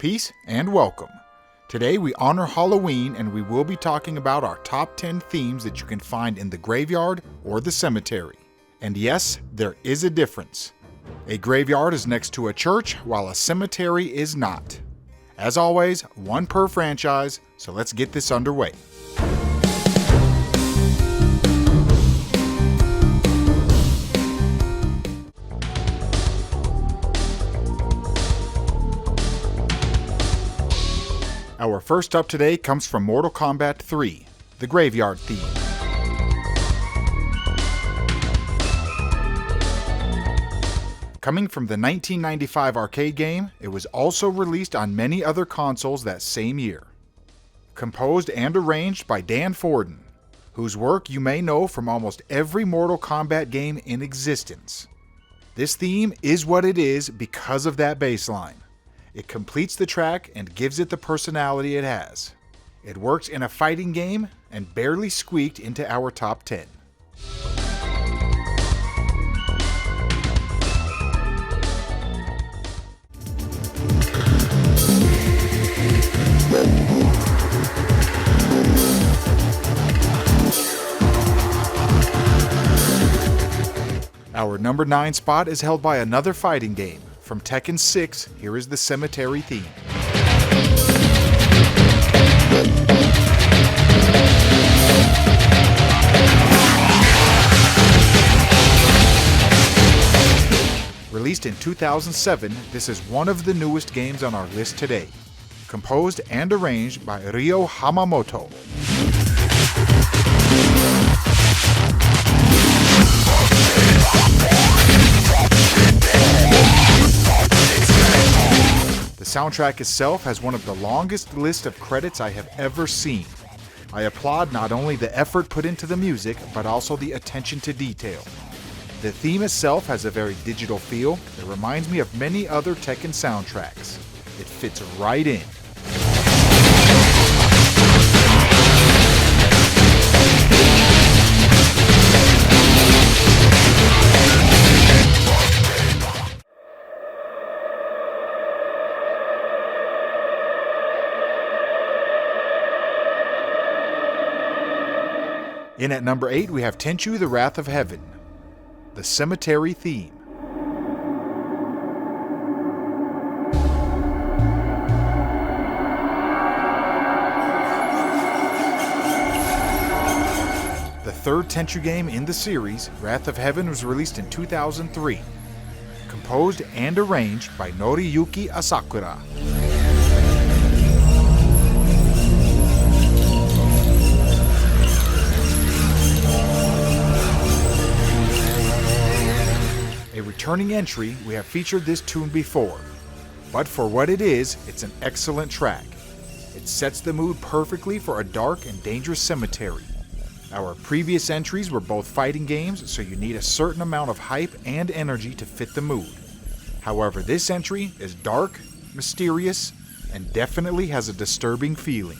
Peace and welcome. Today we honor Halloween and we will be talking about our top 10 themes that you can find in the graveyard or the cemetery. And yes, there is a difference. A graveyard is next to a church while a cemetery is not. As always, one per franchise, so let's get this underway. Our first up today comes from Mortal Kombat 3, the Graveyard theme. Coming from the 1995 arcade game, it was also released on many other consoles that same year. Composed and arranged by Dan Forden, whose work you may know from almost every Mortal Kombat game in existence. This theme is what it is because of that bass line. It completes the track and gives it the personality it has. It works in a fighting game and barely squeaked into our top 10. Our number 9 spot is held by another fighting game. From Tekken 6, here is the Cemetery theme. Released in 2007, this is one of the newest games on our list today. Composed and arranged by Ryo Hamamoto. The soundtrack itself has one of the longest lists of credits I have ever seen. I applaud not only the effort put into the music, but also the attention to detail. The theme itself has a very digital feel that reminds me of many other Tekken soundtracks. It fits right in. In at number 8, we have Tenchu the Wrath of Heaven, the Cemetery theme. The third Tenchu game in the series, Wrath of Heaven, was released in 2003. Composed and arranged by Noriyuki Asakura. Returning entry, we have featured this tune before, but for what it is, it's an excellent track. It sets the mood perfectly for a dark and dangerous cemetery. Our previous entries were both fighting games, so you need a certain amount of hype and energy to fit the mood. However, this entry is dark, mysterious, and definitely has a disturbing feeling.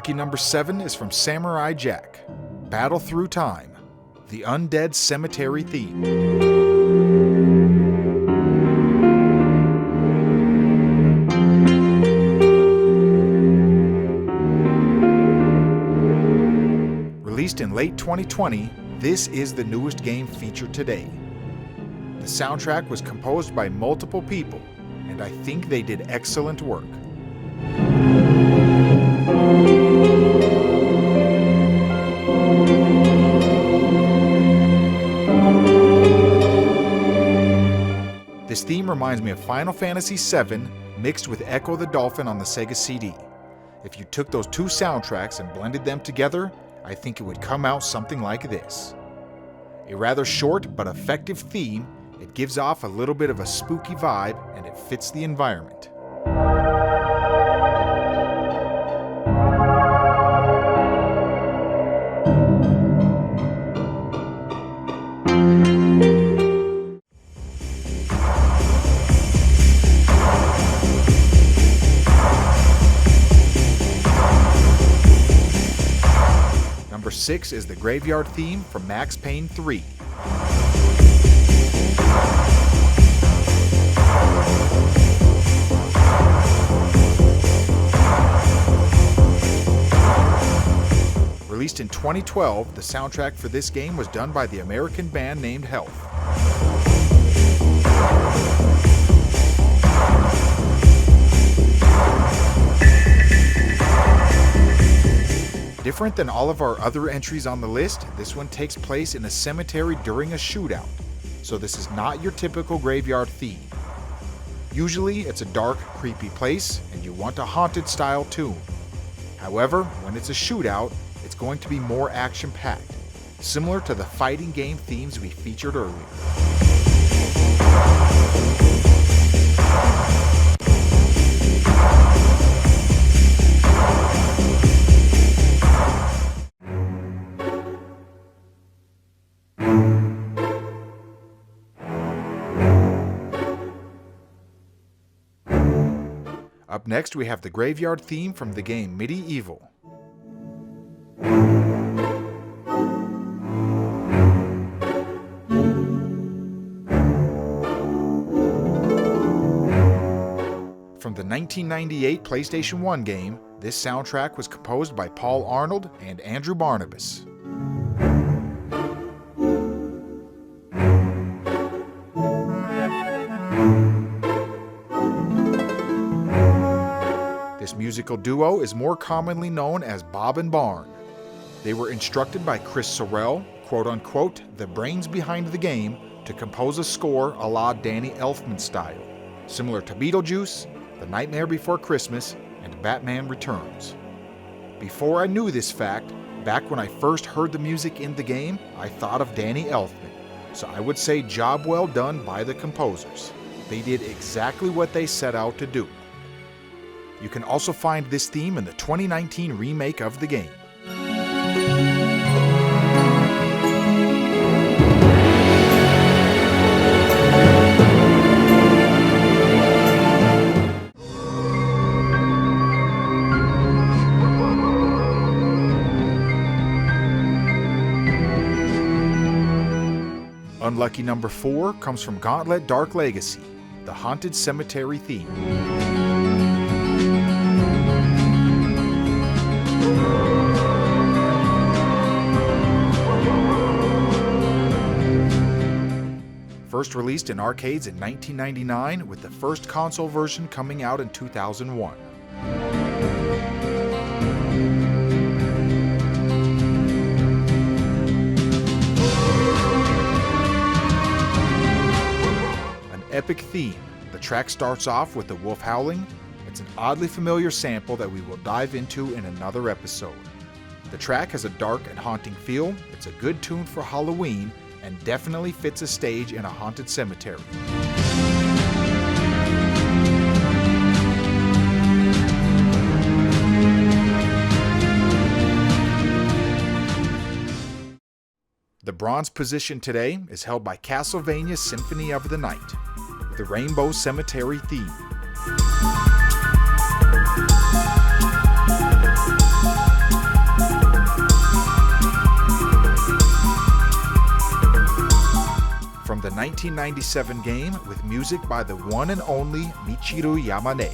Lucky number 7 is from Samurai Jack, Battle Through Time, the Undead Cemetery theme. Released in late 2020, this is the newest game featured today. The soundtrack was composed by multiple people, and I think they did excellent work. This theme reminds me of Final Fantasy VII mixed with Echo the Dolphin on the Sega CD. If you took those two soundtracks and blended them together, I think it would come out something like this. A rather short but effective theme, it gives off a little bit of a spooky vibe and it fits the environment. Number 6 is the Graveyard theme from Max Payne 3. Released in 2012, the soundtrack for this game was done by the American band named Health. Different than all of our other entries on the list, this one takes place in a cemetery during a shootout, so this is not your typical graveyard theme. Usually, it's a dark, creepy place, and you want a haunted style tune. However, when it's a shootout, it's going to be more action-packed, similar to the fighting game themes we featured earlier. Up next, we have the Graveyard theme from the game Medieval. From the 1998 PlayStation 1 game, this soundtrack was composed by Paul Arnold and Andrew Barnabas. This musical duo is more commonly known as Bob and Barn. They were instructed by Chris Sorrell, quote-unquote, the brains behind the game, to compose a score a la Danny Elfman style, similar to Beetlejuice, The Nightmare Before Christmas, and Batman Returns. Before I knew this fact, back when I first heard the music in the game, I thought of Danny Elfman, so I would say job well done by the composers. They did exactly what they set out to do. You can also find this theme in the 2019 remake of the game. Unlucky number 4 comes from Gauntlet Dark Legacy, the Haunted Cemetery theme. First released in arcades in 1999, with the first console version coming out in 2001. An epic theme. The track starts off with the wolf howling. It's an oddly familiar sample that we will dive into in another episode. The track has a dark and haunting feel. It's a good tune for Halloween, and definitely fits a stage in a haunted cemetery. The bronze position today is held by Castlevania Symphony of the Night, the Rainbow Cemetery theme. From the 1997 game with music by the one and only Michiru Yamane.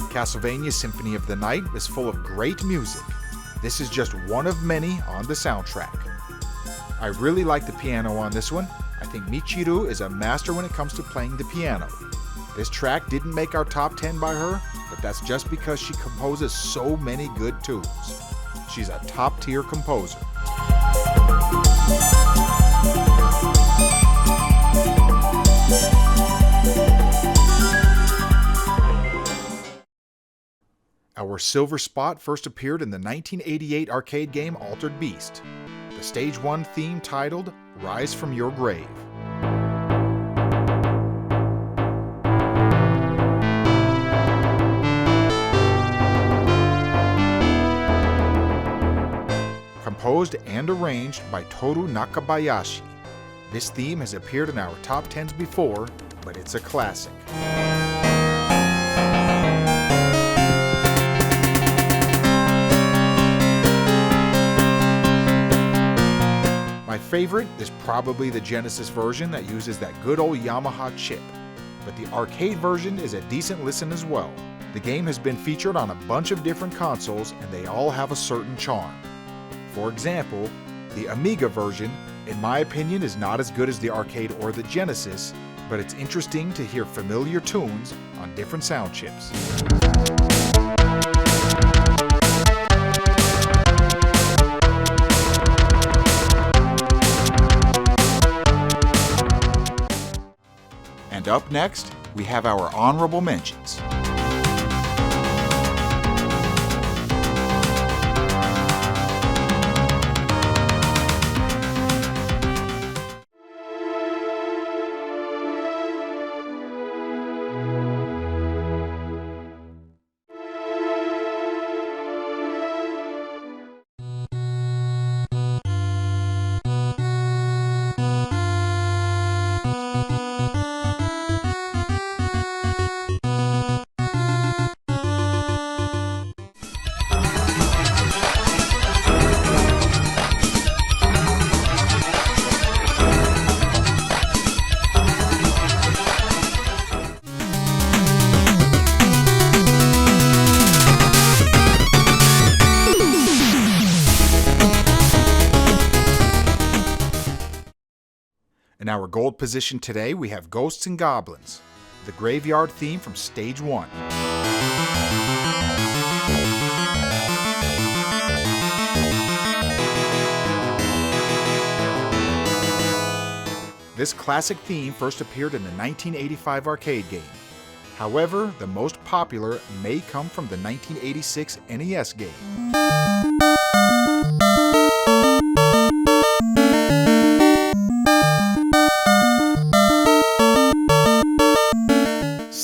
Castlevania Symphony of the Night is full of great music. This is just one of many on the soundtrack. I really like the piano on this one. I think Michiru is a master when it comes to playing the piano. This track didn't make our top 10 by her, but that's just because she composes so many good tunes. She's a top-tier composer. Our silver spot first appeared in the 1988 arcade game Altered Beast, the Stage 1 theme titled Rise from Your Grave. Composed and arranged by Toru Nakabayashi. This theme has appeared in our top 10s before, but it's a classic. My favorite is probably the Genesis version that uses that good old Yamaha chip, but the arcade version is a decent listen as well. The game has been featured on a bunch of different consoles and they all have a certain charm. For example, the Amiga version, in my opinion, is not as good as the arcade or the Genesis, but it's interesting to hear familiar tunes on different sound chips. And up next, we have our honorable mentions. In our gold position today, we have Ghosts and Goblins, the graveyard theme from Stage 1. This classic theme first appeared in the 1985 arcade game. However, the most popular may come from the 1986 NES game.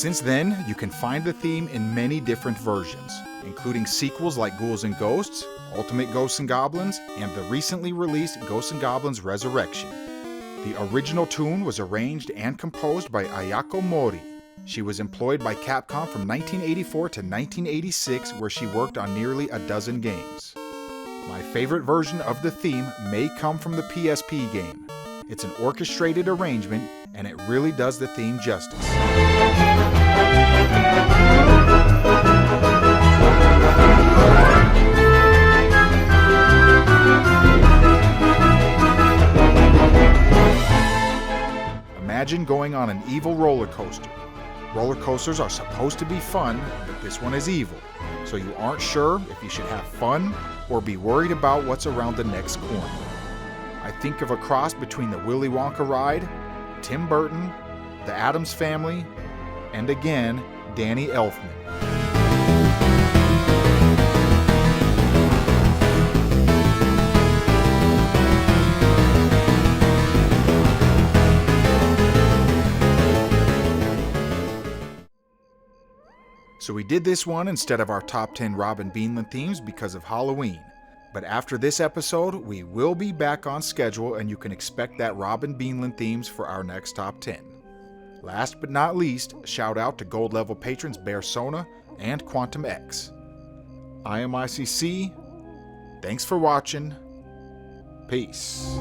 Since then, you can find the theme in many different versions, including sequels like Ghouls and Ghosts, Ultimate Ghosts and Goblins, and the recently released Ghosts and Goblins Resurrection. The original tune was arranged and composed by Ayako Mori. She was employed by Capcom from 1984 to 1986, where she worked on nearly a dozen games. My favorite version of the theme may come from the PSP game. It's an orchestrated arrangement, and it really does the theme justice. Imagine going on an evil roller coaster. Roller coasters are supposed to be fun, but this one is evil, so you aren't sure if you should have fun or be worried about what's around the next corner. I think of a cross between the Willy Wonka ride, Tim Burton, the Addams Family, and again, Danny Elfman. So we did this one instead of our top 10 Robin Beanland themes because of Halloween. But after this episode, we will be back on schedule and you can expect that Robin Beanland themes for our next top 10. Last but not least, shout out to gold level patrons Bear Sona and Quantum X. I am ICC. Thanks for watching. Peace.